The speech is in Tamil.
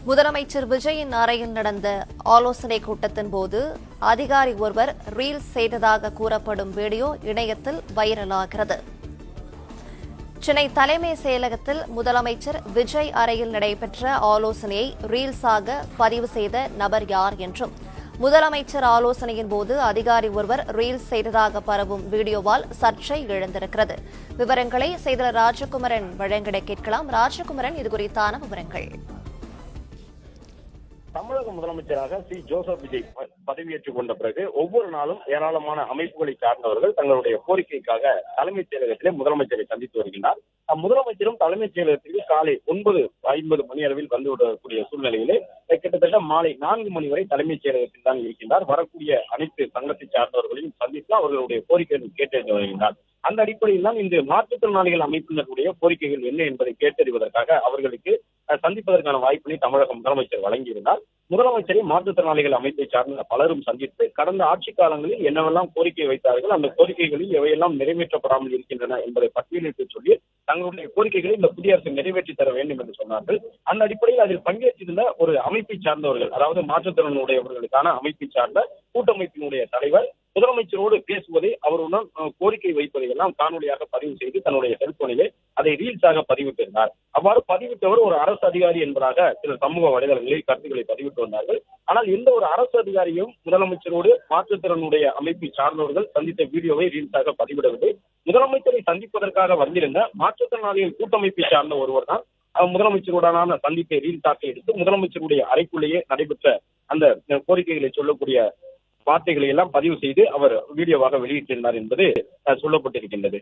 முதலமைச்சர் விஜயின் அறையில் நடந்த ஆலோசனைக் கூட்டத்தின் போது அதிகாரி ஒருவர் ரீல்ஸ் செய்ததாக கூறப்படும் வீடியோ இணையத்தில் வைரலாகிறது. சென்னை தலைமை செயலகத்தில் முதலமைச்சர் விஜய் அறையில் நடைபெற்ற ஆலோசனையை ரீல்ஸாக பதிவு செய்த நபர் யார் என்றும், முதலமைச்சர் ஆலோசனையின் போது அதிகாரி ஒருவர் ரீல்ஸ் செய்ததாக பரவும் வீடியோவால் சர்ச்சை எழுந்திருக்கிறது. விவரங்களை செய்தியாளர் ராஜகுமரன் வழங்கிட கேட்கலாம். ராஜகுமரன், இதுகுறித்தான விவரங்கள். தமிழக முதலமைச்சராக ஜோசப் விஜய் பதவியேற்றுக் கொண்ட பிறகு ஒவ்வொரு நாளும் ஏராளமான அமைப்புகளை சார்ந்தவர்கள் தங்களுடைய கோரிக்கைக்காக தலைமைச் செயலகத்திலே முதலமைச்சரை சந்தித்து வருகின்றார். முதலமைச்சரும் தலைமைச் செயலகத்திற்கு காலை 9:50 மணி அளவில் வந்துவிடக்கூடிய சூழ்நிலையிலே கிட்டத்தட்ட மாலை 4 மணி வரை தலைமைச் செயலகத்தில் தான் இருக்கின்றார். வரக்கூடிய அனைத்து சங்கத்தை சார்ந்தவர்களையும் சந்தித்து அவர்களுடைய கோரிக்கைகளை கேட்டறிந்து வருகின்றார். அந்த அடிப்படையில் தான் இந்த மாற்றுத்திறனாளிகள் அமைப்பினருடைய கோரிக்கைகள் என்ன என்பதை கேட்டறிவதற்காக அவர்களுக்கு சந்திப்பதற்கான வாய்ப்பினை தமிழக முதலமைச்சர் வழங்கியிருந்தார். முதலமைச்சரை மாற்றுத்திறனாளிகள் அமைப்பை சார்ந்த பலரும் சந்தித்து கடந்த ஆட்சி காலங்களில் என்னவெல்லாம் கோரிக்கை வைத்தார்கள், அந்த கோரிக்கைகளில் எவையெல்லாம் நிறைவேற்றப்படாமல் இருக்கின்றன என்பதை பட்டியலிட்டு சொல்லி தங்களுடைய கோரிக்கைகளை இந்த புதிய அரசு நிறைவேற்றி தர வேண்டும் என்று சொன்னார்கள். அந்த அடிப்படையில் அதில் பங்கேற்றிருந்த ஒரு அமைப்பை சார்ந்தவர்கள், அதாவது மாற்றுத்திறனுடையவர்களுக்கான அமைப்பை சார்ந்த கூட்டமைப்பினுடைய தலைவர் முதலமைச்சரோடு பேசுவதை, அவருடன் கோரிக்கை வைப்பதை எல்லாம் காணொலியாக பதிவு செய்து தன்னுடைய செல்போனிலே அதை ரீல்ஸாக பதிவிட்டிருந்தார். அவ்வாறு பதிவிட்டவர் ஒரு அரசு அதிகாரி என்பதாக சில சமூக வலைதளங்களில் கருத்துக்களை பதிவிட்டு வந்தார்கள். ஆனால் எந்த ஒரு அரசு அதிகாரியும் முதலமைச்சரோடு மாற்றுத்திறனுடைய அமைப்பை சார்ந்தவர்கள் சந்தித்த வீடியோவை ரீல்ஸாக பதிவிடவில்லை. முதலமைச்சரை சந்திப்பதற்காக வந்திருந்த மாற்றுத்திறனாளிகள் கூட்டமைப்பை சார்ந்த ஒருவர் தான் முதலமைச்சருடனான சந்திப்பை ரீல்ஸாக எடுத்து முதலமைச்சருடைய அறைக்குள்ளேயே நடைபெற்ற அந்த கோரிக்கைகளை சொல்லக்கூடிய வார்த்தைகளை எல்லாம் பதிவு செய்து அவர் வீடியோவாக வெளியிட்டிருந்தார் என்பது சொல்லப்பட்டிருக்கின்றது.